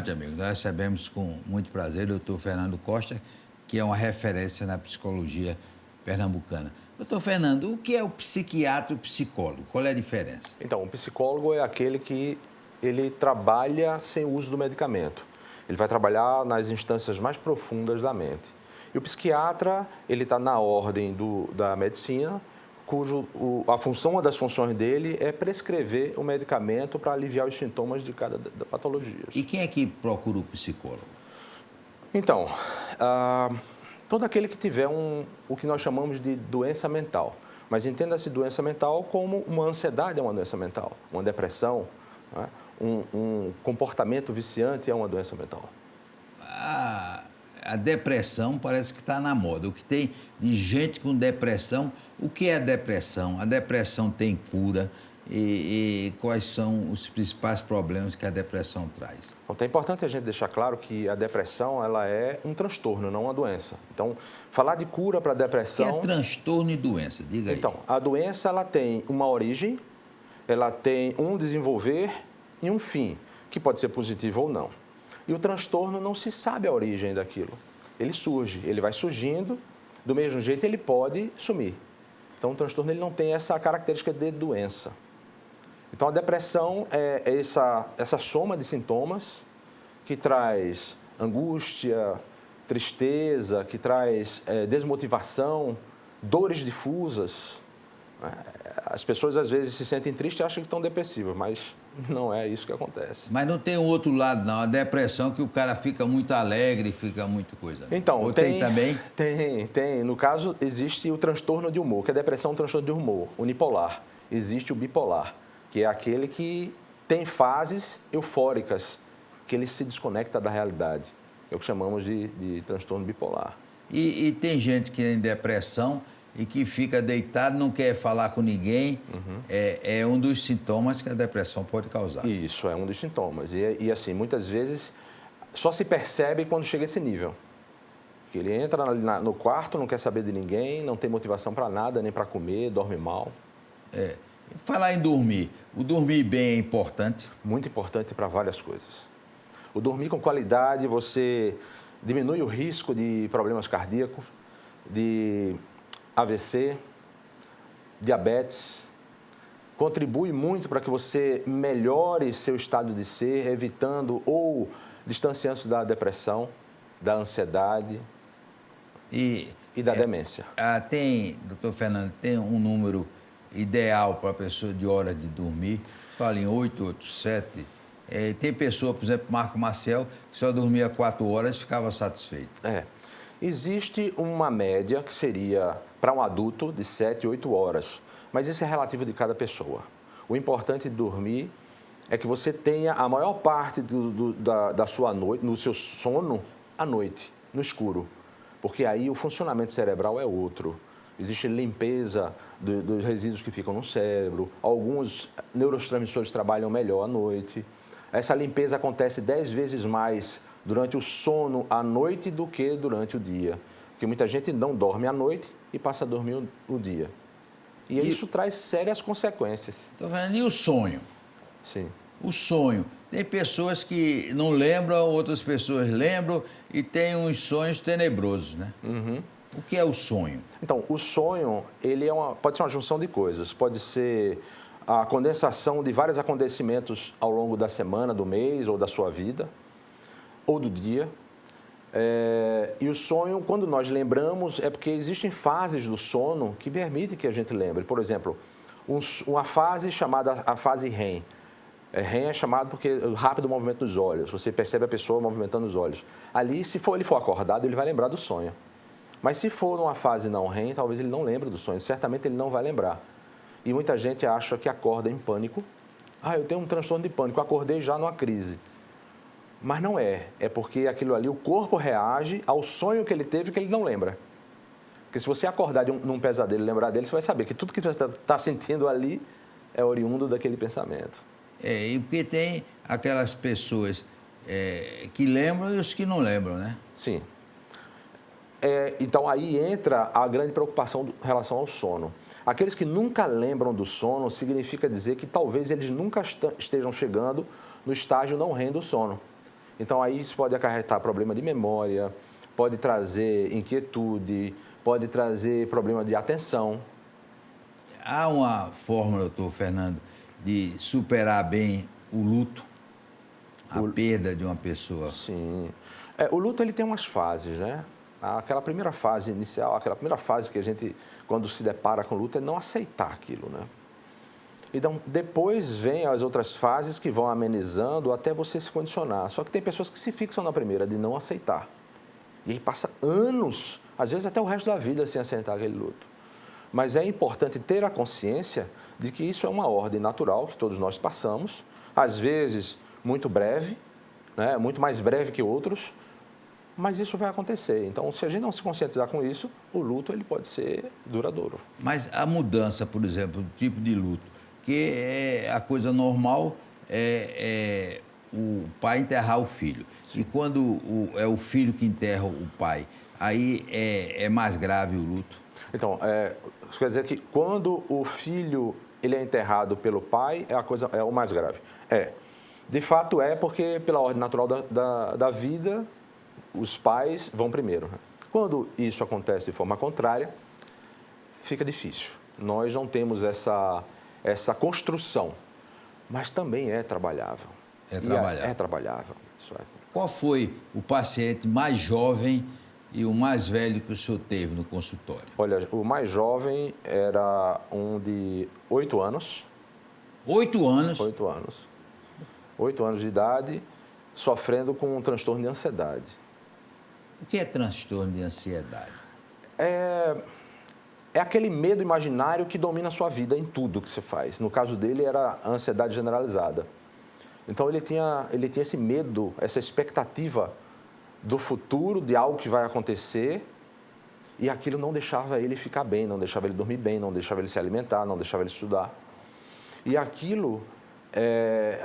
noite, amigo. Nós recebemos com muito prazer o doutor Fernando Costa, que é uma referência na psicologia pernambucana. Doutor Fernando, o que é o psiquiatra e o psicólogo? Qual é a diferença? Então, o psicólogo é aquele que ele trabalha sem o uso do medicamento. Ele vai trabalhar nas instâncias mais profundas da mente. E o psiquiatra, ele está na ordem da medicina, uma das funções dele é prescrever o medicamento para aliviar os sintomas de cada patologia. E quem é que procura o psicólogo? Então, todo aquele que tiver o que nós chamamos de doença mental. Mas entenda-se doença mental como uma ansiedade é uma doença mental, uma depressão, né? Um comportamento viciante é uma doença mental. A depressão parece que está na moda. O que tem de gente com depressão, o que é depressão? A depressão tem cura e quais são os principais problemas que a depressão traz? Então, é importante a gente deixar claro que a depressão ela é um transtorno, não uma doença. Então, falar de cura para a depressão... O que é transtorno e doença? Diga aí. Então, a doença ela tem uma origem, ela tem um desenvolver e um fim, que pode ser positivo ou não. E o transtorno não se sabe a origem daquilo. Ele surge, ele vai surgindo, do mesmo jeito ele pode sumir. Então, o transtorno ele não tem essa característica de doença. Então, a depressão é essa soma de sintomas que traz angústia, tristeza, que traz desmotivação, dores difusas. As pessoas, às vezes, se sentem tristes e acham que estão depressivas, mas não é isso que acontece. Mas não tem o outro lado, não. A depressão que o cara fica muito alegre, fica muito coisa. Então, ou tem também? Tem. No caso, existe o transtorno de humor, que a depressão é um transtorno de humor, unipolar. Existe o bipolar, que é aquele que tem fases eufóricas, que ele se desconecta da realidade. É o que chamamos de transtorno bipolar. E tem gente que tem depressão e que fica deitado, não quer falar com ninguém. É um dos sintomas que a depressão pode causar. Isso, é um dos sintomas. E assim, muitas vezes, só se percebe quando chega a esse nível. Que ele entra no quarto, não quer saber de ninguém, não tem motivação para nada, nem para comer, dorme mal. Falar em dormir. O dormir bem é importante? Muito importante para várias coisas. O dormir com qualidade, você diminui o risco de problemas cardíacos, de AVC, diabetes, contribui muito para que você melhore seu estado de ser, evitando ou distanciando-se da depressão, da ansiedade e da demência. Doutor Fernando, tem um número ideal para a pessoa de hora de dormir? Fala em 8, 7. Tem pessoa, por exemplo, Marco Maciel, que só dormia 4 horas e ficava satisfeito. Existe uma média que seria, para um adulto, de 7, 8 horas. Mas isso é relativo de cada pessoa. O importante de dormir é que você tenha a maior parte da sua noite, no seu sono, à noite, no escuro. Porque aí o funcionamento cerebral é outro. Existe limpeza dos resíduos que ficam no cérebro. Alguns neurotransmissores trabalham melhor à noite. Essa limpeza acontece 10 vezes mais durante o sono à noite do que durante o dia. Porque muita gente não dorme à noite e passa a dormir o dia. E isso traz sérias consequências. Estou falando, e o sonho? Sim. O sonho. Tem pessoas que não lembram, outras pessoas lembram e tem uns sonhos tenebrosos, né? O que é o sonho? Então, o sonho, ele pode ser uma junção de coisas. Pode ser a condensação de vários acontecimentos ao longo da semana, do mês ou da sua vida, ou do dia. E o sonho, quando nós lembramos, é porque existem fases do sono que permitem que a gente lembre. Por exemplo, uma fase chamada a fase REM. REM é chamado porque o rápido movimento dos olhos. Você percebe a pessoa movimentando os olhos. Ali, se ele for acordado, ele vai lembrar do sonho. Mas se for numa fase não REM, talvez ele não lembre do sonho. Certamente ele não vai lembrar. E muita gente acha que acorda em pânico. Eu tenho um transtorno de pânico, acordei já numa crise. Mas não é. É porque aquilo ali, o corpo reage ao sonho que ele teve que ele não lembra. Porque se você acordar num pesadelo e lembrar dele, você vai saber que tudo que você está sentindo ali é oriundo daquele pensamento. E porque tem aquelas pessoas que lembram e os que não lembram, né? Sim. Então, aí entra a grande preocupação em relação ao sono. Aqueles que nunca lembram do sono significa dizer que talvez eles nunca estejam chegando no estágio não REM do sono. Então, aí isso pode acarretar problema de memória, pode trazer inquietude, pode trazer problema de atenção. Há uma forma, doutor Fernando, de superar bem o luto, a perda de uma pessoa? Sim. O luto ele tem umas fases, né? Aquela primeira fase inicial, aquela primeira fase que a gente, quando se depara com o luto, é não aceitar aquilo, né? Então, depois vem as outras fases que vão amenizando até você se condicionar. Só que tem pessoas que se fixam na primeira, de não aceitar. E aí passa anos, às vezes até o resto da vida, sem aceitar aquele luto. Mas é importante ter a consciência de que isso é uma ordem natural que todos nós passamos, às vezes muito breve, né? Muito mais breve que outros, mas isso vai acontecer. Então, se a gente não se conscientizar com isso, o luto ele pode ser duradouro. Mas a mudança, por exemplo, do tipo de luto, que é a coisa normal é o pai enterrar o filho. Sim. E quando é o filho que enterra o pai, aí é mais grave o luto? Então, isso quer dizer que quando o filho ele é enterrado pelo pai, é o mais grave. De fato porque pela ordem natural da vida, os pais vão primeiro. Quando isso acontece de forma contrária, fica difícil. Nós não temos essa construção, mas também é trabalhável. É trabalhável. É trabalhável. Isso é. Qual foi o paciente mais jovem e o mais velho que o senhor teve no consultório? Olha, o mais jovem era um de 8 anos. 8 anos? 8 anos. 8 anos de idade, sofrendo com um transtorno de ansiedade. O que é transtorno de ansiedade? É aquele medo imaginário que domina a sua vida em tudo que você faz. No caso dele, era a ansiedade generalizada. Então, ele tinha esse medo, essa expectativa do futuro, de algo que vai acontecer, e aquilo não deixava ele ficar bem, não deixava ele dormir bem, não deixava ele se alimentar, não deixava ele estudar. E aquilo,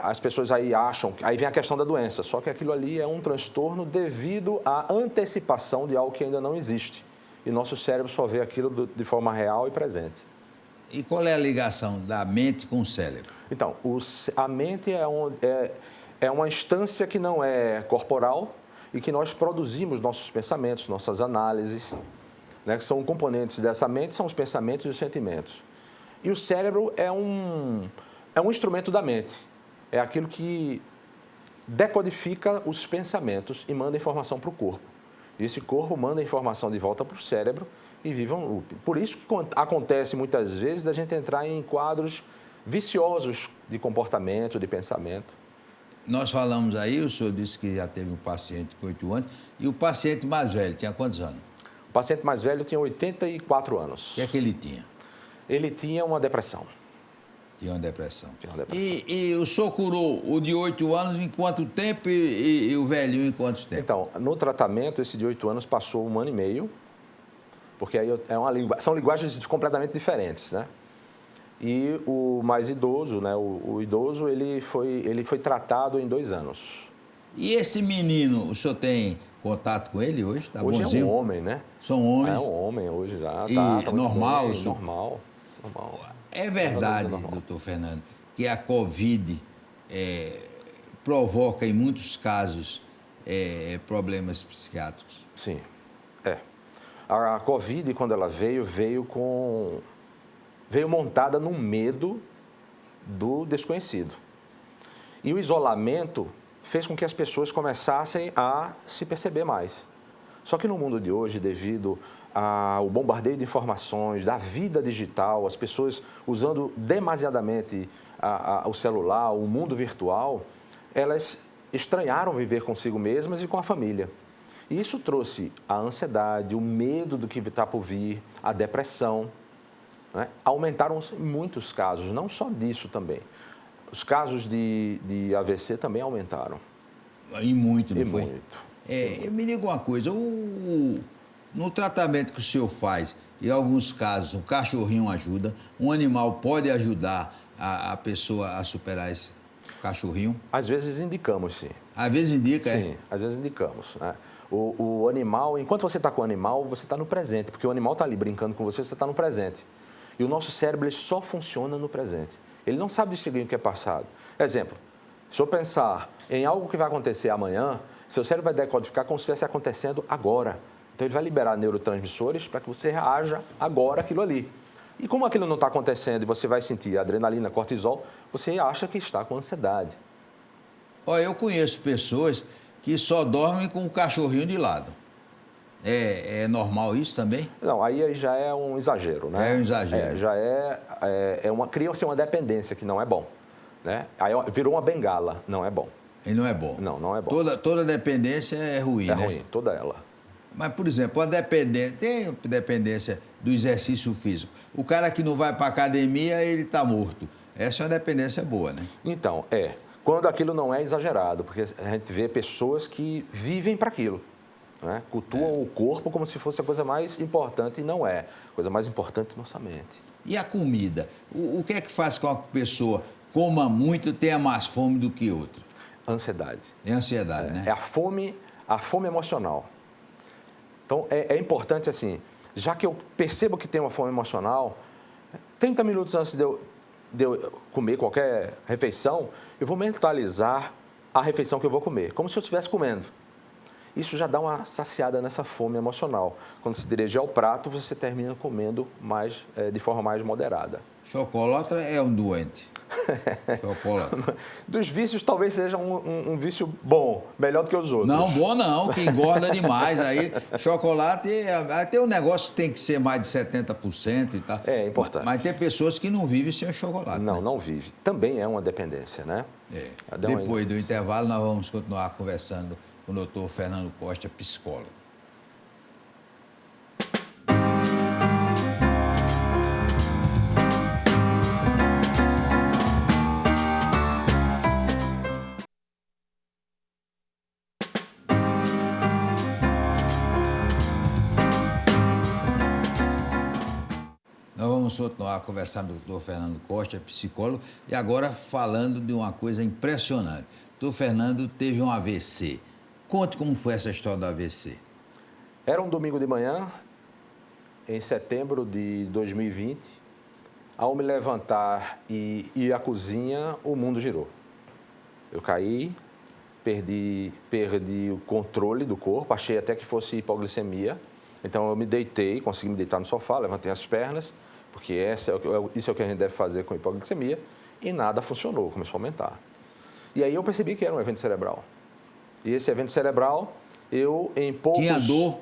as pessoas aí acham, aí vem a questão da doença, só que aquilo ali é um transtorno devido à antecipação de algo que ainda não existe. E nosso cérebro só vê aquilo de forma real e presente. E qual é a ligação da mente com o cérebro? Então, a mente é uma instância que não é corporal e que nós produzimos nossos pensamentos, nossas análises, né, que são componentes dessa mente, são os pensamentos e os sentimentos. E o cérebro é um instrumento da mente. É aquilo que decodifica os pensamentos e manda informação para o corpo. E esse corpo manda a informação de volta para o cérebro e vive um loop. Por isso que acontece muitas vezes da gente entrar em quadros viciosos de comportamento, de pensamento. Nós falamos aí, o senhor disse que já teve um paciente com 8 anos, e o paciente mais velho tinha quantos anos? O paciente mais velho tinha 84 anos. O que é que ele tinha? Ele tinha uma depressão. Tinha uma depressão. Tinha uma depressão. E o senhor curou o de 8 anos em quanto tempo e o velhinho em quanto tempo? Então, no tratamento, esse de 8 anos passou 1 ano e meio, porque aí são linguagens completamente diferentes, né? E o mais idoso, né? O idoso, ele foi tratado em 2 anos. E esse menino, o senhor tem contato com ele hoje? Tá hoje bonzinho? É um homem, né? São um homem? É um homem hoje já. E tá normal? Bem, normal. É verdade, doutor Fernando, que a Covid provoca, em muitos casos, problemas psiquiátricos? Sim, A Covid, quando ela veio montada num medo do desconhecido. E o isolamento fez com que as pessoas começassem a se perceber mais. Só que no mundo de hoje, devido ao bombardeio de informações, da vida digital, as pessoas usando demasiadamente o celular, o mundo virtual, elas estranharam viver consigo mesmas e com a família. E isso trouxe a ansiedade, o medo do que está por vir, a depressão. Né? Aumentaram muitos casos, não só disso também. Os casos de AVC também aumentaram. E muito, não e foi? Muito. Me diga uma coisa, no tratamento que o senhor faz, em alguns casos, o cachorrinho ajuda, um animal pode ajudar a pessoa a superar esse cachorrinho? Às vezes indicamos, sim. Às vezes indica, Sim, às vezes indicamos. Né? O animal, enquanto você está com o animal, você está no presente, porque o animal está ali brincando com você, você está no presente. E o nosso cérebro ele só funciona no presente. Ele não sabe distinguir o que é passado. Exemplo, Se eu pensar em algo que vai acontecer amanhã, seu cérebro vai decodificar como se estivesse acontecendo agora. Então, ele vai liberar neurotransmissores para que você reaja agora àquilo ali. E como aquilo não está acontecendo e você vai sentir adrenalina, cortisol, você acha que está com ansiedade. Olha, eu conheço pessoas que só dormem com o cachorrinho de lado. É normal isso também? Não, aí já é um exagero, né? É um exagero. Cria-se uma dependência que não é bom, né? Aí virou uma bengala, não é bom. E não é bom? Não, não é bom. Toda dependência é ruim, né? É ruim, toda ela. Mas, por exemplo, tem dependência do exercício físico. O cara que não vai para academia, ele está morto. Essa é uma dependência boa, né? Então, quando aquilo não é exagerado, porque a gente vê pessoas que vivem para aquilo. Né? Cultuam o corpo como se fosse a coisa mais importante e não é. A coisa mais importante é nossa mente. E a comida? O que é que faz com que a pessoa coma muito e tenha mais fome do que outra? Ansiedade. É ansiedade, né? É a fome emocional. Então, é importante, assim, já que eu percebo que tenho uma fome emocional, 30 minutos antes de eu comer qualquer refeição, eu vou mentalizar a refeição que eu vou comer, como se eu estivesse comendo. Isso já dá uma saciada nessa fome emocional. Quando se dirige ao prato, você termina comendo de forma mais moderada. Chocolate é um doente. Chocolate. Dos vícios, talvez seja um vício bom, melhor do que os outros. Não, bom não, que engorda demais. Aí, chocolate, tem um negócio que tem que ser mais de 70% e tal. É importante. Mas tem pessoas que não vivem sem o chocolate. Não, né? não vive. Também é uma dependência, né? Depois do intervalo, nós vamos continuar conversando com o doutor Fernando Costa, psicólogo. Nós vamos continuar conversando com o doutor Fernando Costa, psicólogo, e agora falando de uma coisa impressionante. O doutor Fernando teve um AVC. Conte como foi essa história do AVC. Era um domingo de manhã, em setembro de 2020. Ao me levantar e ir à cozinha, o mundo girou. Eu caí, perdi o controle do corpo, achei até que fosse hipoglicemia. Então, eu me deitei, consegui me deitar no sofá, levantei as pernas, porque isso é o que a gente deve fazer com hipoglicemia, e nada funcionou, começou a aumentar. E aí eu percebi que era um evento cerebral. E esse evento cerebral, eu em poucos... Tinha dor?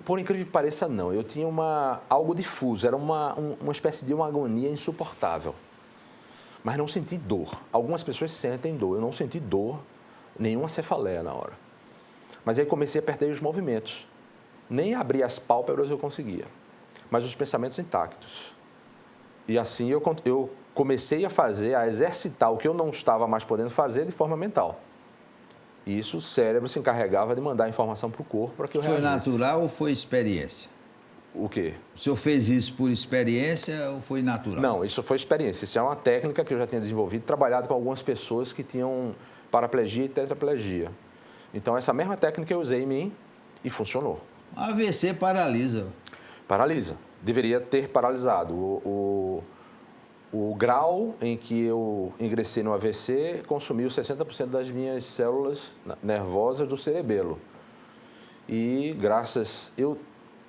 Por incrível que pareça, não. Eu tinha algo difuso, era uma espécie de uma agonia insuportável. Mas não senti dor. Algumas pessoas sentem dor, eu não senti dor, nenhuma cefaleia na hora. Mas aí comecei a perder os movimentos. Nem abrir as pálpebras eu conseguia, mas os pensamentos intactos. E assim eu comecei a exercitar o que eu não estava mais podendo fazer de forma mental. E isso o cérebro se encarregava de mandar informação para o corpo para que eu reagisse. Foi natural ou foi experiência? O quê? O senhor fez isso por experiência ou foi natural? Não, isso foi experiência. Isso é uma técnica que eu já tinha desenvolvido, trabalhado com algumas pessoas que tinham paraplegia e tetraplegia. Então, essa mesma técnica eu usei em mim e funcionou. AVC paralisa. Paralisa. Deveria ter paralisado. O grau em que eu ingressei no AVC consumiu 60% das minhas células nervosas do cerebelo. E eu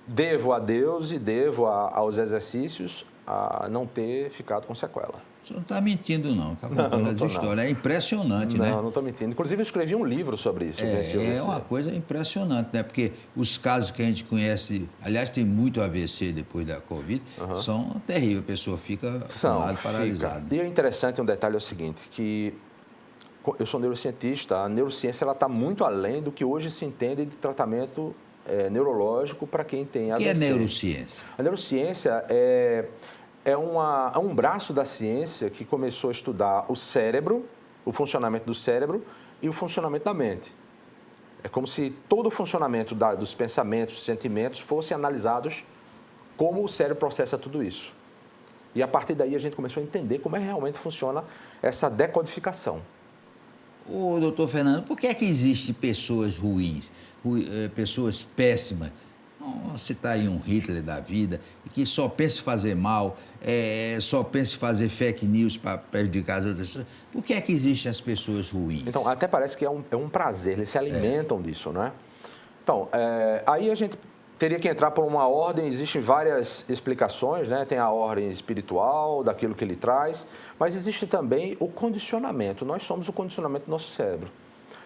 devo a Deus e devo aos exercícios a não ter ficado com sequela. O senhor não está mentindo, não. Está contando essa história. É impressionante, né? Não, não estou mentindo. Inclusive, eu escrevi um livro sobre isso. É uma coisa impressionante, né? Porque os casos que a gente conhece, aliás, tem muito AVC depois da Covid, são terríveis. A pessoa fica paralisada. E o interessante, um detalhe é o seguinte, que eu sou neurocientista, a neurociência está muito além do que hoje se entende de tratamento neurológico para quem tem AVC. O que é neurociência? A neurociência é um braço da ciência que começou a estudar o cérebro, o funcionamento do cérebro e o funcionamento da mente. É como se todo o funcionamento dos pensamentos, sentimentos fossem analisados como o cérebro processa tudo isso. E a partir daí a gente começou a entender como realmente funciona essa decodificação. Ô, doutor Fernando, por que é que existem pessoas ruins, pessoas péssimas? Vamos citar aí um Hitler da vida, que só pensa em fazer mal. só pensa em fazer fake news para prejudicar as outras pessoas? Por que é que existem as pessoas ruins? Então, até parece que é um prazer, eles se alimentam disso, né? Então, aí a gente teria que entrar por uma ordem, existem várias explicações, né? Tem a ordem espiritual, daquilo que ele traz, mas existe também o condicionamento. Nós somos o condicionamento do nosso cérebro.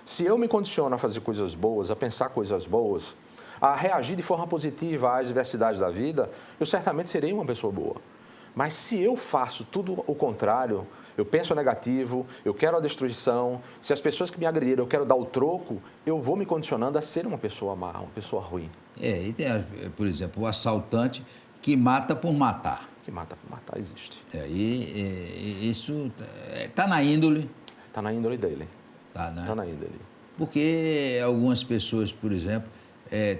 Se eu me condiciono a fazer coisas boas, a pensar coisas boas, a reagir de forma positiva às adversidades da vida, eu certamente serei uma pessoa boa. Mas se eu faço tudo o contrário, eu penso negativo, eu quero a destruição, se as pessoas que me agrediram eu quero dar o troco, eu vou me condicionando a ser uma pessoa má, uma pessoa ruim. E tem, por exemplo, o assaltante que mata por matar. Que mata por matar, existe. Isso está na índole. Está na índole dele. Tá, né? Está na índole. Porque algumas pessoas, por exemplo,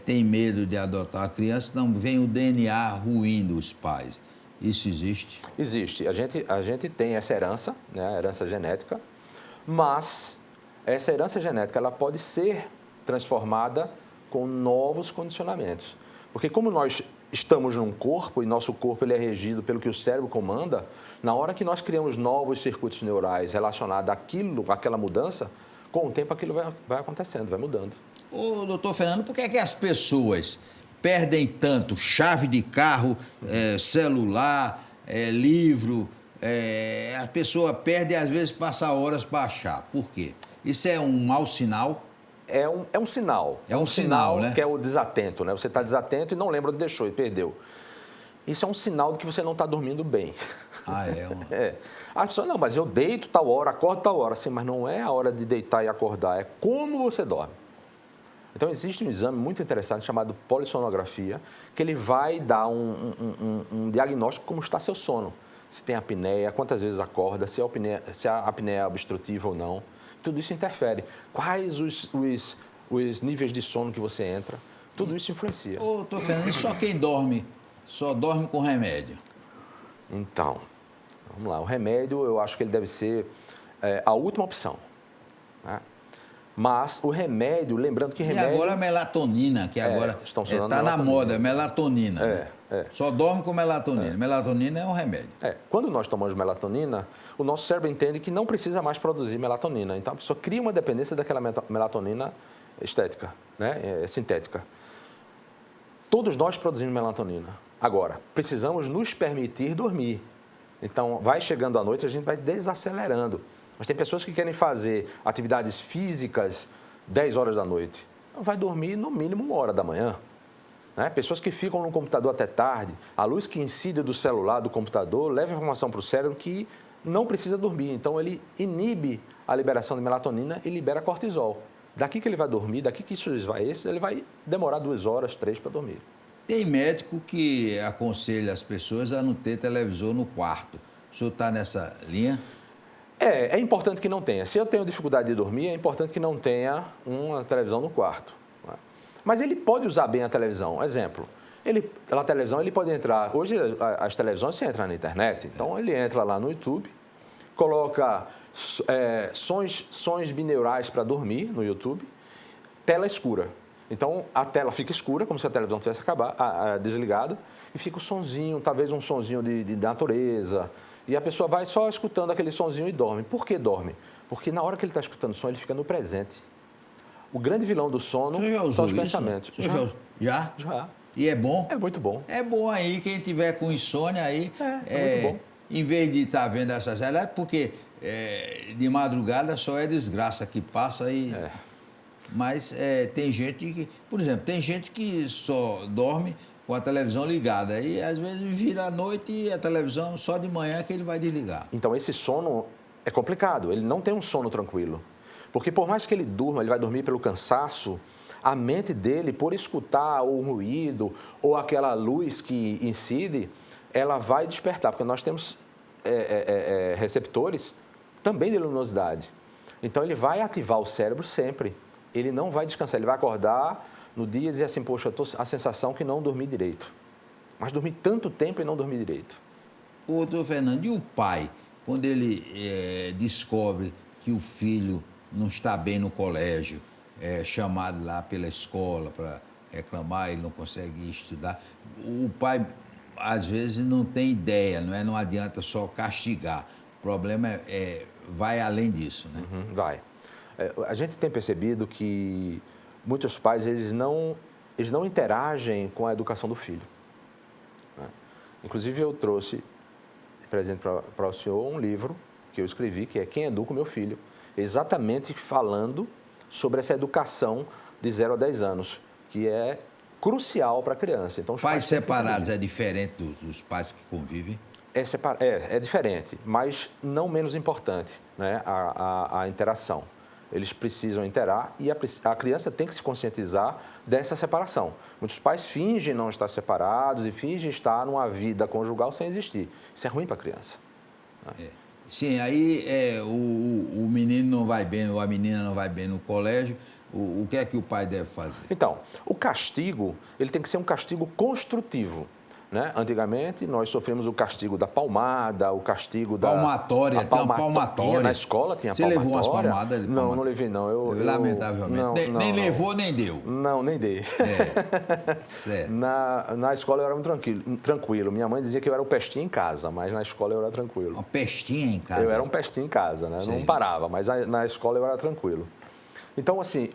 têm medo de adotar a criança, não vem o DNA ruim dos pais. Isso existe? Existe. A gente tem essa herança, né, a herança genética, mas essa herança genética ela pode ser transformada com novos condicionamentos. Porque como nós estamos num corpo e nosso corpo ele é regido pelo que o cérebro comanda, na hora que nós criamos novos circuitos neurais relacionados àquela mudança, com o tempo aquilo vai acontecendo, vai mudando. Ô, doutor Fernando, por que é que as pessoas perdem tanto chave de carro, celular, livro? A pessoa perde e às vezes passa horas para achar. Por quê? Isso é um mau sinal? É um sinal. É um sinal, né? Que é o desatento, né? Você está desatento e não lembra onde deixou e perdeu. Isso é um sinal de que você não está dormindo bem. A pessoa, não, mas eu deito tal hora, acordo tal hora. Sim, mas não é a hora de deitar e acordar, é como você dorme. Então, existe um exame muito interessante chamado polissonografia, que ele vai dar um diagnóstico de como está seu sono. Se tem apneia, quantas vezes acorda, se a apneia é obstrutiva ou não. Tudo isso interfere. Quais os níveis de sono que você entra, tudo isso influencia. Ô, doutor Fernando, só quem dorme, só dorme com remédio? Então, vamos lá. O remédio, eu acho que ele deve ser a última opção, né? Mas o remédio, lembrando que remédio... E agora a melatonina, que agora está na moda, melatonina. Né? Só dorme com melatonina. Melatonina é um remédio. Quando nós tomamos melatonina, o nosso cérebro entende que não precisa mais produzir melatonina. Então, a pessoa cria uma dependência daquela melatonina estética, né? Sintética. Todos nós produzimos melatonina. Agora, precisamos nos permitir dormir. Então, vai chegando à noite, a gente vai desacelerando. Mas tem pessoas que querem fazer atividades físicas 10 horas da noite. Então, vai dormir no mínimo 1 hora da manhã. Né? Pessoas que ficam no computador até tarde, a luz que incide do celular, do computador, leva informação para o cérebro que não precisa dormir. Então, ele inibe a liberação de melatonina e libera cortisol. Daqui que ele vai dormir, daqui que isso vai ele vai demorar 2 horas, 3 para dormir. Tem médico que aconselha as pessoas a não ter televisor no quarto. O senhor está nessa linha? É importante que não tenha. Se eu tenho dificuldade de dormir, é importante que não tenha uma televisão no quarto. Né? Mas ele pode usar bem a televisão. Exemplo, a televisão ele pode entrar... Hoje, as televisões, você entra na internet. Então, ele entra lá no YouTube, coloca sons bineurais para dormir no YouTube, tela escura. Então, a tela fica escura, como se a televisão tivesse desligado, e fica o sonzinho, talvez um sonzinho de natureza. E a pessoa vai só escutando aquele sonzinho e dorme. Por que dorme? Porque na hora que ele está escutando o som, ele fica no presente. O grande vilão do sono são os pensamentos. Já? Já. E é bom? É muito bom. É bom aí, quem tiver com insônia aí... É muito bom. Em vez de estar vendo essas realidades, porque de madrugada só é desgraça que passa e... Mas tem gente que... Por exemplo, tem gente que só dorme com a televisão ligada. E às vezes vira à noite e a televisão só de manhã que ele vai desligar. Então esse sono é complicado, ele não tem um sono tranquilo. Porque por mais que ele durma, ele vai dormir pelo cansaço, a mente dele, por escutar o ruído ou aquela luz que incide, ela vai despertar. Porque nós temos receptores também de luminosidade. Então ele vai ativar o cérebro sempre. Ele não vai descansar, ele vai acordar no dia e dizer assim, poxa, eu estou a sensação que não dormi direito. Mas dormi tanto tempo e não dormi direito. Ô, doutor Fernando, e o pai, quando ele descobre que o filho não está bem no colégio, é chamado lá pela escola para reclamar, ele não consegue estudar, o pai às vezes, não tem ideia, não adianta só castigar. O problema vai além disso, né? Vai. A gente tem percebido que muitos pais, eles não interagem com a educação do filho, né? Inclusive, eu trouxe de presente para o senhor um livro que eu escrevi, que é Quem Educa o Meu Filho, exatamente falando sobre essa educação de 0 a 10 anos, que é crucial para a criança. Então, os Pais separados é diferente dos pais que convivem? É diferente, mas não menos importante, né, a interação. Eles precisam interar e a criança tem que se conscientizar dessa separação. Muitos pais fingem não estar separados e fingem estar numa vida conjugal sem existir. Isso é ruim para a criança. Sim, aí o menino não vai bem ou a menina não vai bem no colégio. O que é que o pai deve fazer? Então, o castigo, ele tem que ser um castigo construtivo, né? Antigamente, nós sofremos o castigo da palmada, o castigo da... Palmatória, tem uma palmatória. Na escola tinha Você palmatória. Você levou umas palmadas? Não, não levei, não. Lamentavelmente. Nem levou, nem deu. Não, nem dei. Certo. Na escola eu era muito tranquilo. Minha mãe dizia que eu era um pestinho em casa, mas na escola eu era tranquilo. Uma pestinha em casa? Eu era um pestinho em casa, né? Sim. Não parava, mas na escola eu era tranquilo. Então, assim,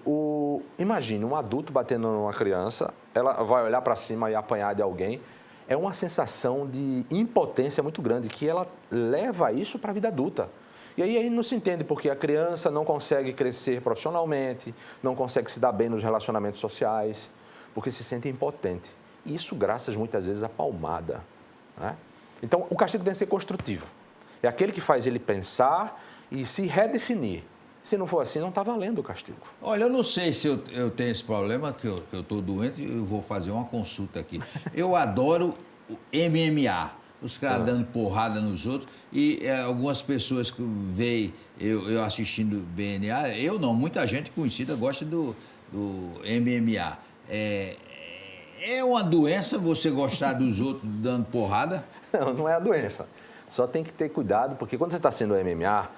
imagine um adulto batendo numa criança, ela vai olhar para cima e apanhar de alguém. É uma sensação de impotência muito grande, que ela leva isso para a vida adulta. E aí não se entende porque a criança não consegue crescer profissionalmente, não consegue se dar bem nos relacionamentos sociais, porque se sente impotente. Isso graças, muitas vezes, à palmada, né? Então, o castigo tem que ser construtivo. É aquele que faz ele pensar e se redefinir. Se não for assim, não está valendo o castigo. Olha, eu não sei se eu tenho esse problema, que eu estou doente e eu vou fazer uma consulta aqui. Eu adoro o MMA, os caras dando porrada nos outros, e algumas pessoas que veem eu assistindo BNA, eu não, muita gente conhecida gosta do MMA. É uma doença você gostar dos outros dando porrada? Não é a doença. Só tem que ter cuidado, porque quando você está assistindo MMA,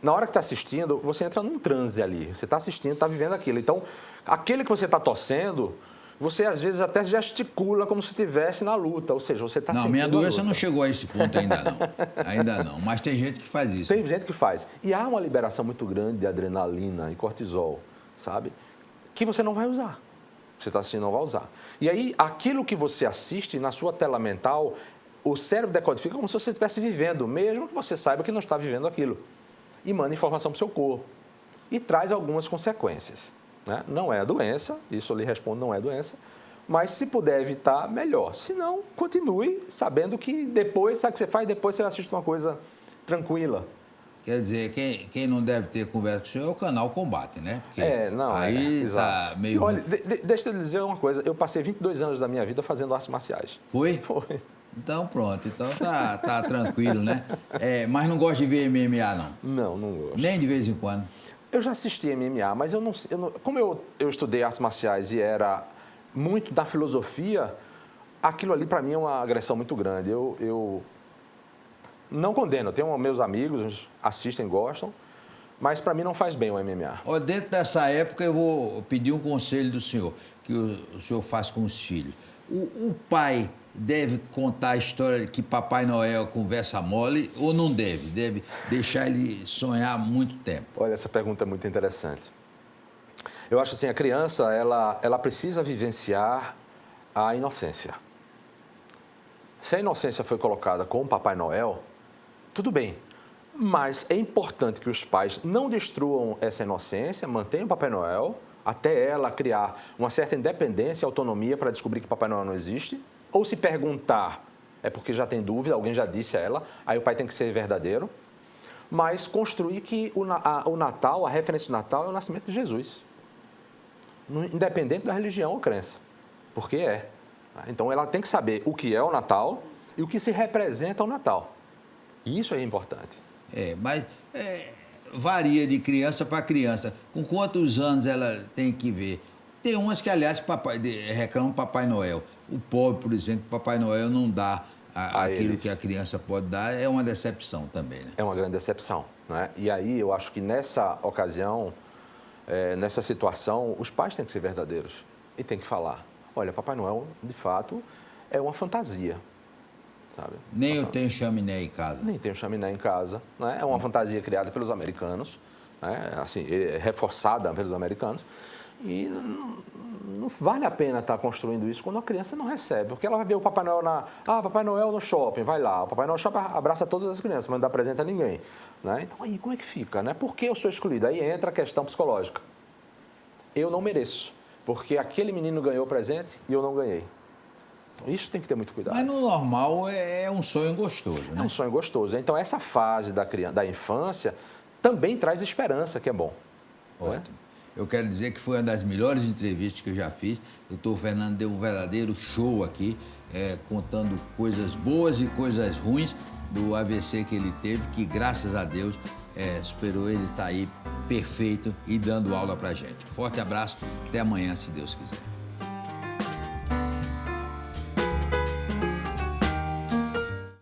na hora que está assistindo, você entra num transe ali. Você está assistindo, está vivendo aquilo. Então, aquele que você está torcendo, você às vezes até gesticula como se estivesse na luta. Ou seja, você está sentindo a luta. Não, minha doença não chegou a esse ponto ainda não. Ainda não. Mas tem gente que faz isso. Tem gente que faz. E há uma liberação muito grande de adrenalina e cortisol, sabe? Que você não vai usar. Você está assistindo, não vai usar. E aí, aquilo que você assiste na sua tela mental, o cérebro decodifica como se você estivesse vivendo, mesmo que você saiba que não está vivendo aquilo. E manda informação para o seu corpo. E traz algumas consequências, né? Não é a doença, isso eu lhe respondo, não é doença, mas se puder evitar, melhor. Se não, continue sabendo que depois, sabe o que você faz? Depois você assiste uma coisa tranquila. Quer dizer, quem não deve ter conversa com o senhor é o canal Combate, né? Porque aí está meio... E olha, deixa eu lhe dizer uma coisa, eu passei 22 anos da minha vida fazendo artes marciais. Foi? Foi. Então pronto, então tá tranquilo, né? Mas não gosta de ver MMA, não? Não gosto. Nem de vez em quando? Eu já assisti MMA, mas como eu estudei artes marciais e era muito da filosofia, aquilo ali para mim é uma agressão muito grande. Eu não condeno, eu tenho meus amigos, assistem, gostam, mas para mim não faz bem o MMA. Dentro dessa época eu vou pedir um conselho do senhor, que o senhor faz com os filhos. O pai deve contar a história que Papai Noel conversa mole ou não deve? Deve deixar ele sonhar muito tempo? Olha, essa pergunta é muito interessante. Eu acho assim, a criança, ela precisa vivenciar a inocência. Se a inocência foi colocada com o Papai Noel, tudo bem. Mas é importante que os pais não destruam essa inocência, mantenham o Papai Noel, até ela criar uma certa independência e autonomia para descobrir que Papai Noel não existe. Ou se perguntar, é porque já tem dúvida, alguém já disse a ela, aí o pai tem que ser verdadeiro. Mas construir que o Natal, a referência do Natal é o nascimento de Jesus. Independente da religião ou crença. Porque é. Então ela tem que saber o que é o Natal e o que se representa o Natal. E isso é importante. Mas varia de criança para criança. Com quantos anos ela tem que ver? Tem umas que, aliás, reclamam Papai Noel. O pobre, por exemplo, Papai Noel não dá aquilo que a criança pode dar, é uma decepção também, né? É uma grande decepção, né? E aí eu acho que nessa ocasião, nessa situação, os pais têm que ser verdadeiros e têm que falar. Olha, Papai Noel, de fato, é uma fantasia, sabe? Nem eu tenho chaminé em casa. Nem tenho chaminé em casa, né? É uma fantasia criada pelos americanos, né? Assim, reforçada pelos americanos. E não vale a pena estar construindo isso quando a criança não recebe. Porque ela vai ver o Papai Noel Papai Noel no shopping, vai lá. O Papai Noel no shopping abraça todas as crianças, mas não dá presente a ninguém. Né? Então, aí como é que fica? Né? Por que eu sou excluído? Aí entra a questão psicológica. Eu não mereço, porque aquele menino ganhou presente e eu não ganhei. Então, isso tem que ter muito cuidado. Mas no normal é um sonho gostoso, né? É um sonho gostoso. Então, essa fase da infância também traz esperança, que é bom. Ótimo. Né? Eu quero dizer que foi uma das melhores entrevistas que eu já fiz. O doutor Fernando deu um verdadeiro show aqui, contando coisas boas e coisas ruins do AVC que ele teve, que graças a Deus superou. Ele está aí perfeito e dando aula pra gente. Forte abraço, até amanhã, se Deus quiser.